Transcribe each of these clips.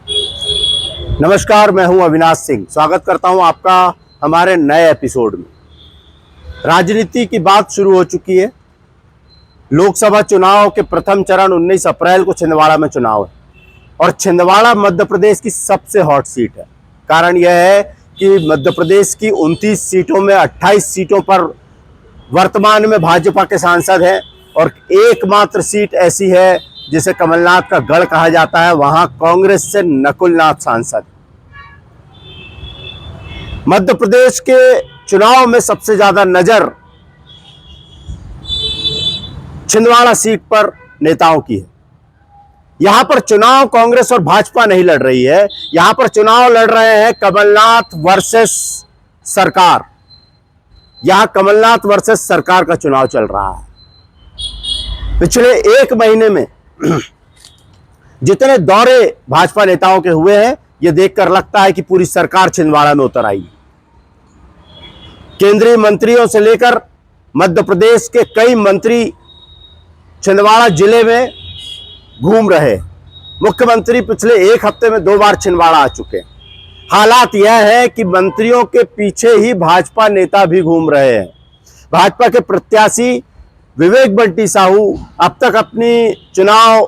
नमस्कार, मैं हूं अविनाश सिंह। स्वागत करता हूं आपका हमारे नए एपिसोड में। राजनीति की बात शुरू हो चुकी है। लोकसभा चुनाव के प्रथम चरण 19 अप्रैल को छिंदवाड़ा में चुनाव है और छिंदवाड़ा मध्य प्रदेश की सबसे हॉट सीट है। कारण यह है कि मध्य प्रदेश की 29 सीटों में 28 सीटों पर वर्तमान में भाजपा के सांसद हैं और एकमात्र सीट ऐसी है जिसे कमलनाथ का गढ़ कहा जाता है, वहां कांग्रेस से नकुलनाथ सांसद। मध्य प्रदेश के चुनाव में सबसे ज्यादा नजर छिंदवाड़ा सीट पर नेताओं की है। यहां पर चुनाव कांग्रेस और भाजपा नहीं लड़ रही है, यहां पर चुनाव लड़ रहे हैं कमलनाथ वर्सेस सरकार। यहां कमलनाथ वर्सेस सरकार का चुनाव चल रहा है। पिछले एक महीने में जितने दौरे भाजपा नेताओं के हुए हैं, यह देखकर लगता है कि पूरी सरकार छिंदवाड़ा में उतर आई। केंद्रीय मंत्रियों से लेकर मध्य प्रदेश के कई मंत्री छिंदवाड़ा जिले में घूम रहे। मुख्यमंत्री पिछले एक हफ्ते में 2 बार छिंदवाड़ा आ चुके। हालात यह है कि मंत्रियों के पीछे ही भाजपा नेता भी घूम रहे हैं। भाजपा के प्रत्याशी विवेक बंटी साहू अब तक अपनी चुनाव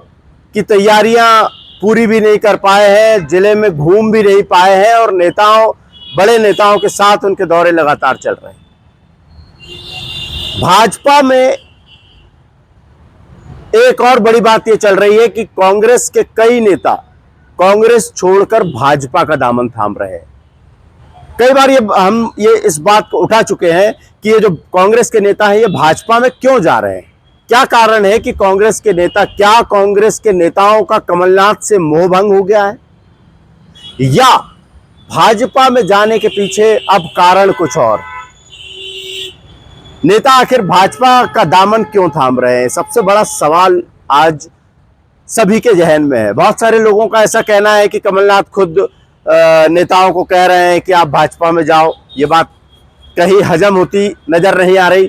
की तैयारियां पूरी भी नहीं कर पाए हैं, जिले में घूम भी नहीं पाए हैं और बड़े नेताओं के साथ उनके दौरे लगातार चल रहे हैं। भाजपा में एक और बड़ी बात यह चल रही है कि कांग्रेस के कई नेता कांग्रेस छोड़कर भाजपा का दामन थाम रहे हैं। कई बार हम इस बात को उठा चुके हैं कि ये जो कांग्रेस के नेता हैं ये भाजपा में क्यों जा रहे हैं। क्या कारण है कि कांग्रेस के नेताओं का कमलनाथ से मोह भंग हो गया है, या भाजपा में जाने के पीछे अब कारण कुछ और। नेता आखिर भाजपा का दामन क्यों थाम रहे हैं, सबसे बड़ा सवाल आज सभी के जहन में है। बहुत सारे लोगों का ऐसा कहना है कि कमलनाथ खुद नेताओं को कह रहे हैं कि आप भाजपा में जाओ। ये बात कहीं हजम होती नजर नहीं आ रही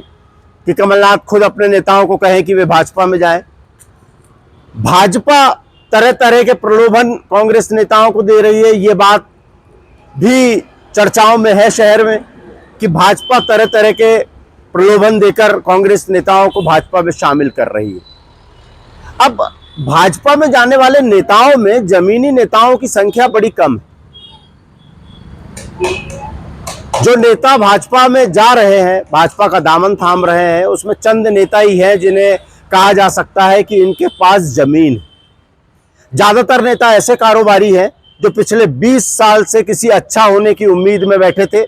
कि कमलनाथ खुद अपने नेताओं को कहें कि वे भाजपा में जाएं। भाजपा तरह तरह के प्रलोभन कांग्रेस नेताओं को दे रही है। ये बात भी चर्चाओं में है शहर में कि भाजपा तरह तरह के प्रलोभन देकर कांग्रेस नेताओं को भाजपा में शामिल कर रही है। अब भाजपा में जाने वाले नेताओं में जमीनी नेताओं की संख्या बड़ी कम है। जो नेता भाजपा में जा रहे हैं, भाजपा का दामन थाम रहे हैं, उसमें चंद नेता ही हैं जिन्हें कहा जा सकता है कि इनके पास जमीन है। ज्यादातर नेता ऐसे कारोबारी हैं जो पिछले 20 साल से किसी अच्छा होने की उम्मीद में बैठे थे,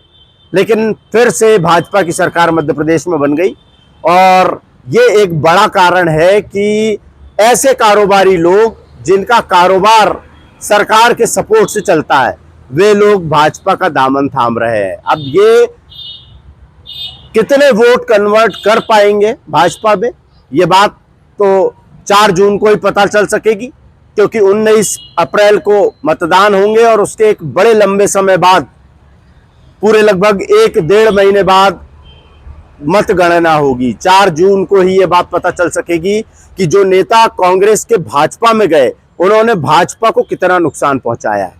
लेकिन फिर से भाजपा की सरकार मध्य प्रदेश में बन गई। और ये एक बड़ा कारण है कि ऐसे कारोबारी लोग जिनका कारोबार सरकार के सपोर्ट से चलता है, वे लोग भाजपा का दामन थाम रहे हैं। अब ये कितने वोट कन्वर्ट कर पाएंगे भाजपा में, ये बात तो 4 जून को ही पता चल सकेगी, क्योंकि 19 अप्रैल को मतदान होंगे और उसके एक बड़े लंबे समय बाद, पूरे लगभग 1-1.5 महीने बाद मतगणना होगी। 4 जून को ही ये बात पता चल सकेगी कि जो नेता कांग्रेस के भाजपा में गए, उन्होंने भाजपा को कितना नुकसान पहुंचाया है।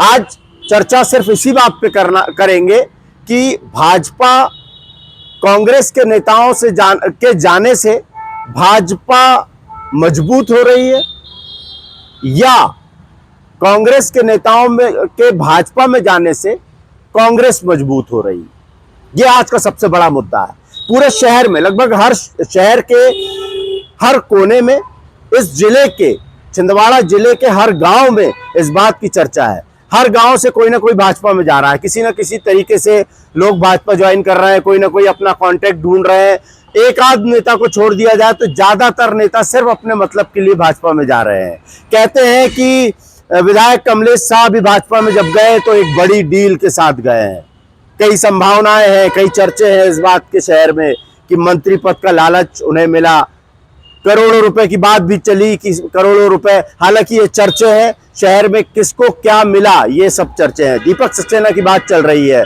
आज चर्चा सिर्फ इसी बात पे करेंगे कि भाजपा कांग्रेस के नेताओं से जाने से भाजपा मजबूत हो रही है, या कांग्रेस के नेताओं के भाजपा में जाने से कांग्रेस मजबूत हो रही है। यह आज का सबसे बड़ा मुद्दा है। पूरे शहर में, लगभग हर शहर के हर कोने में, इस जिले के छिंदवाड़ा जिले के हर गांव में इस बात की चर्चा है। हर गांव से कोई ना कोई भाजपा में जा रहा है, किसी ना किसी तरीके से लोग भाजपा ज्वाइन कर रहे हैं, कोई ना कोई अपना कांटेक्ट ढूंढ रहे हैं। एक आध नेता को छोड़ दिया जाए तो ज्यादातर नेता सिर्फ अपने मतलब के लिए भाजपा में जा रहे हैं। कहते हैं कि विधायक कमलेश साहब भी भाजपा में जब गए तो एक बड़ी डील के साथ गए हैं। कई संभावनाएं हैं, कई चर्चे हैं इस बात के शहर में कि मंत्री पद का लालच उन्हें मिला। करोड़ों रुपए की बात भी चली कि करोड़ों रुपए, हालांकि ये चर्चे हैं शहर में, किसको क्या मिला ये सब चर्चे हैं। दीपक सक्सेना की बात चल रही है।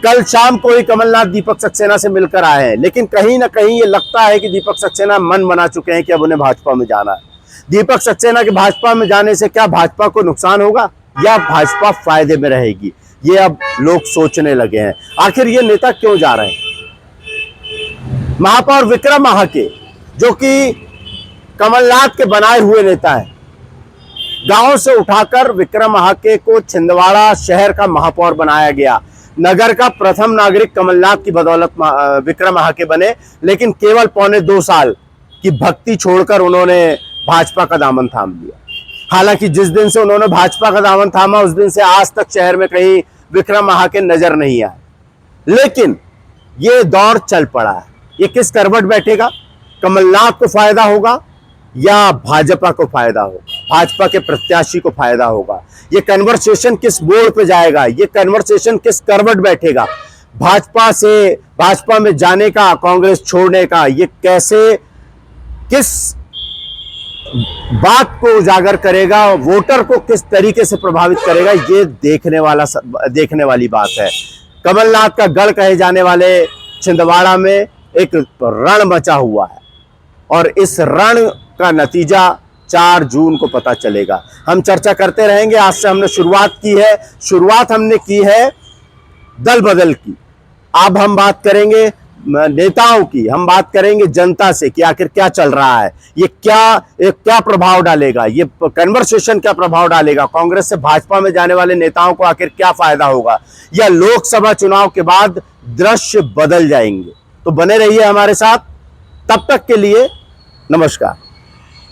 कल शाम को ही कमलनाथ दीपक सक्सेना से मिलकर आए हैं, लेकिन कहीं ना कहीं ये लगता है कि दीपक सक्सेना मन बना चुके हैं कि अब उन्हें भाजपा में जाना है। दीपक सक्सेना के भाजपा में जाने से क्या भाजपा को नुकसान होगा या भाजपा फायदे में रहेगी, ये अब लोग सोचने लगे हैं। आखिर ये नेता क्यों जा रहे हैं? महापौर विक्रम महाके, जो कि कमलनाथ के बनाए हुए नेता है, गांव से उठाकर विक्रम महाके को छिंदवाड़ा शहर का महापौर बनाया गया। नगर का प्रथम नागरिक कमलनाथ की बदौलत विक्रम महाके बने, लेकिन केवल 1.25 साल की भक्ति छोड़कर उन्होंने भाजपा का दामन थाम लिया। हालांकि जिस दिन से उन्होंने भाजपा का दामन थामा उस दिन से आज तक शहर में कहीं विक्रम महाके नजर नहीं आए। लेकिन ये दौर चल पड़ा है, ये किस करवट बैठेगा? कमलनाथ को फायदा होगा या भाजपा को फायदा होगा, भाजपा के प्रत्याशी को फायदा होगा? ये कन्वर्सेशन किस बोर्ड पे जाएगा, ये कन्वर्सेशन किस करवट बैठेगा? भाजपा में जाने का, कांग्रेस छोड़ने का, ये कैसे, किस बात को उजागर करेगा, वोटर को किस तरीके से प्रभावित करेगा, ये देखने वाली बात है। कमलनाथ का गढ़ कहे जाने वाले छिंदवाड़ा में एक रण मचा हुआ है और इस रण का नतीजा 4 जून को पता चलेगा। हम चर्चा करते रहेंगे। आज से हमने शुरुआत हमने की है दल बदल की। अब हम बात करेंगे नेताओं की, हम बात करेंगे जनता से कि आखिर क्या चल रहा है, ये क्या प्रभाव डालेगा, ये कन्वर्सेशन क्या प्रभाव डालेगा, कांग्रेस से भाजपा में जाने वाले नेताओं को आखिर क्या फायदा होगा, या लोकसभा चुनाव के बाद दृश्य बदल जाएंगे। तो बने रहिए हमारे साथ। तब तक के लिए नमस्कार।